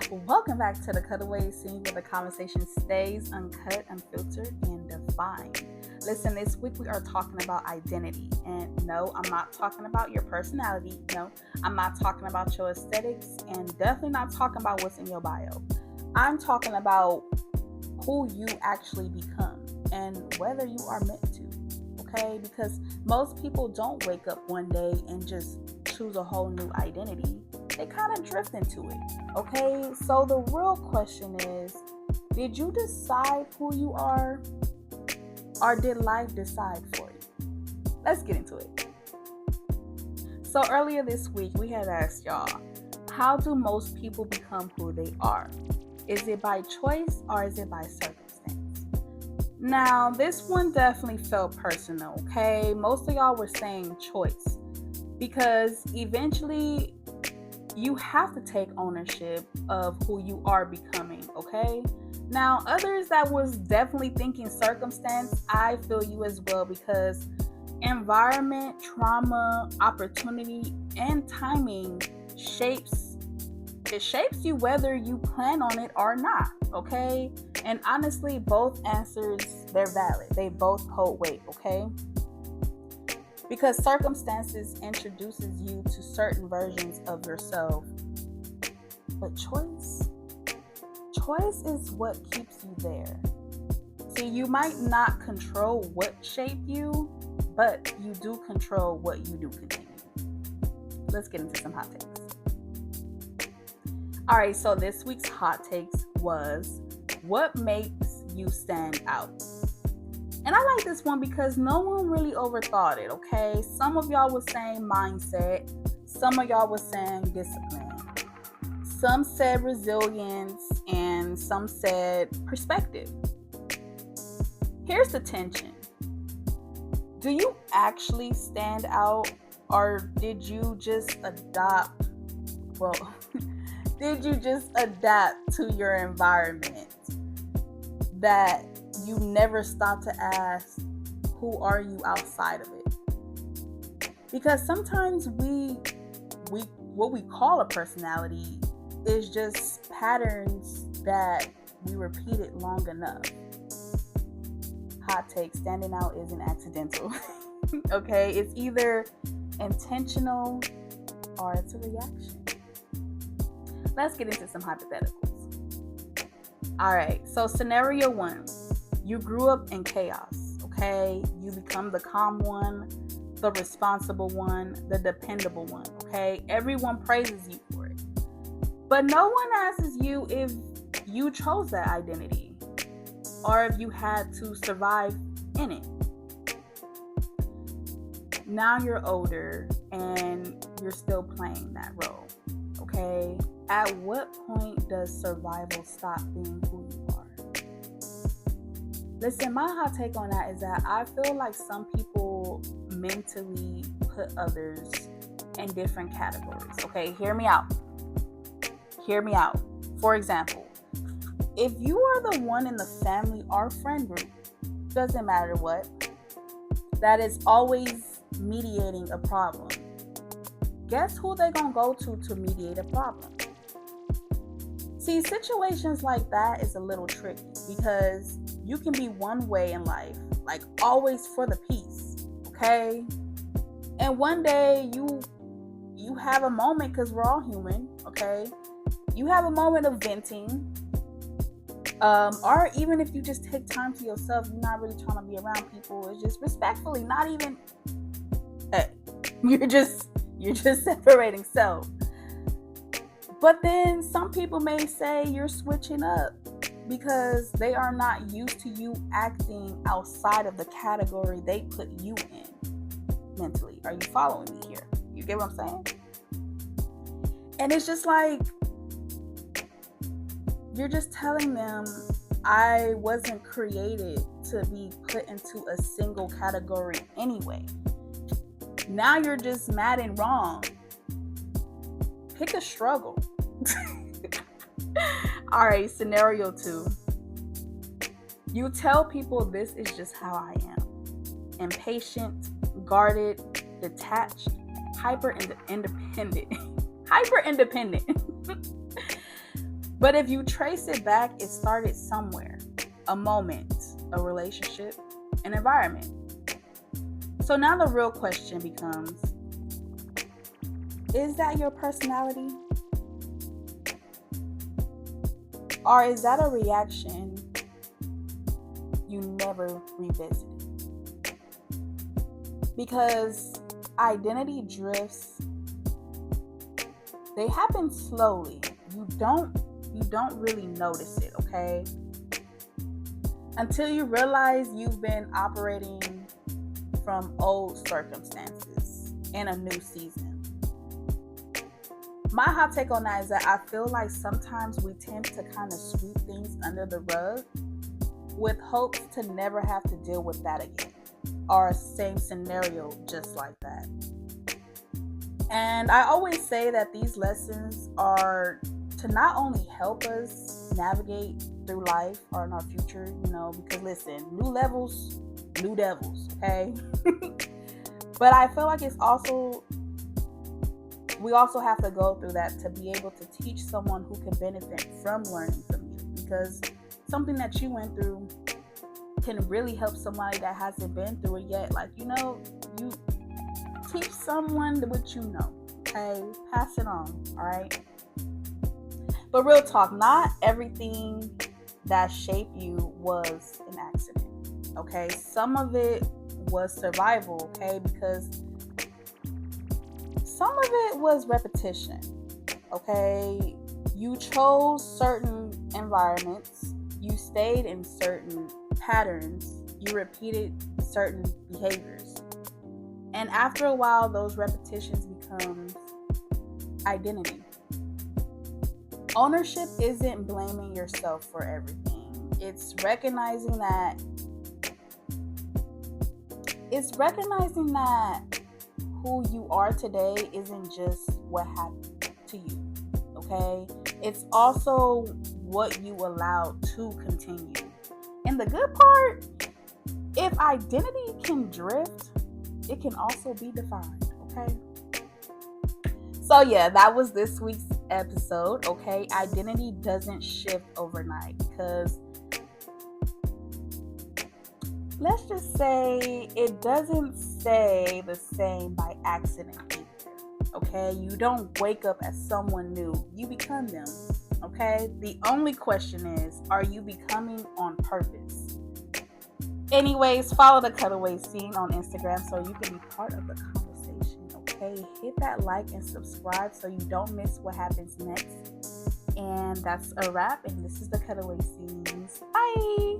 Welcome back to the Cutaway, scene where the conversation stays uncut, unfiltered, and defined. Listen, this week we are talking about identity. And no, I'm not talking about your personality. No, I'm not talking about your aesthetics, and definitely not talking about what's in your bio. I'm talking about who you actually become and whether you are meant to. Okay? Because most people don't wake up one day and just choose a whole new identity. They kind of drift into it. Okay, so the real question is, did you decide who you are, or did life decide for you? Let's get into it. So earlier this week, we had asked y'all, how do most people become who they are? Is it by choice or is it by circumstance? Now, this one definitely felt personal, okay? Most of y'all were saying choice because eventually you have to take ownership of who you are becoming, okay? Now, others that was definitely thinking circumstance, I feel you as well, because environment, trauma, opportunity, and timing shapes you whether you plan on it or not, okay? And honestly, both answers, they're valid. They both hold weight, okay? Because circumstances introduces you to certain versions of yourself. But choice is what keeps you there. See, you might not control what shaped you, but you do control what you do continue. Let's get into some hot takes. All right, so this week's hot takes was, what makes you stand out? And I like this one because no one really overthought it, okay? Some of y'all was saying mindset. Some of y'all was saying discipline. Some said resilience, and some said perspective. Here's the tension. Do you actually stand out, or did you just adapt to your environment that you never stop to ask, who are you outside of it? Because sometimes what we call a personality is just patterns that we repeated long enough. Hot take, standing out isn't accidental. Okay, it's either intentional or it's a reaction. Let's get into some hypotheticals. All right, so scenario 1. You grew up in chaos, okay? You become the calm one, the responsible one, the dependable one, okay? Everyone praises you for it. But no one asks you if you chose that identity or if you had to survive in it. Now you're older and you're still playing that role, okay? At what point does survival stop being who you are? Listen, my hot take on that is that I feel like some people mentally put others in different categories. Okay, hear me out. For example, if you are the one in the family or friend group, doesn't matter what, that is always mediating a problem, guess who they gonna go to mediate a problem? See, situations like that is a little tricky because you can be one way in life, like always for the peace, okay? And one day you have a moment, because we're all human, okay? You have a moment of venting, or even if you just take time to yourself, you're not really trying to be around people. It's just respectfully, not even, hey, you're just separating self. But then some people may say you're switching up because they are not used to you acting outside of the category they put you in mentally. Are you following me here? You get what I'm saying? And it's just like, you're just telling them, I wasn't created to be put into a single category anyway. Now you're just mad and wrong. Pick a struggle. All right, scenario 2. You tell people this is just how I am. Impatient, guarded, detached, hyper independent. But if you trace it back, it started somewhere. A moment, a relationship, an environment. So now the real question becomes, is that your personality? Or is that a reaction you never revisited? Because identity drifts, they happen slowly. You don't really notice it, okay? Until you realize you've been operating from old circumstances in a new season. My hot take on that is that I feel like sometimes we tend to kind of sweep things under the rug with hopes to never have to deal with that again, or same scenario just like that. And I always say that these lessons are to not only help us navigate through life or in our future, because listen, new levels, new devils, okay? But I feel like we also have to go through that to be able to teach someone who can benefit from learning from you, because something that you went through can really help somebody that hasn't been through it yet. Like, you teach someone what you know, okay? Pass it on, all right? But real talk, not everything that shaped you was an accident, okay? Some of it was survival, okay? Because some of it was repetition, okay? You chose certain environments, you stayed in certain patterns, you repeated certain behaviors. And after a while, those repetitions become identity. Ownership isn't blaming yourself for everything. It's recognizing that who you are today isn't just what happened to you, okay? It's also what you allowed to continue. And the good part, if identity can drift, it can also be defined, okay? So yeah, that was this week's episode, okay? Identity doesn't shift overnight, because let's just say it doesn't stay the same by accident either, okay? You don't wake up as someone new, you become them, okay? The only question is, are you becoming on purpose? Anyways, follow the Cutaway scene on Instagram so you can be part of the conversation, okay? Hit that like and subscribe so you don't miss what happens next. And that's a wrap, and this is the Cutaway scenes. Bye!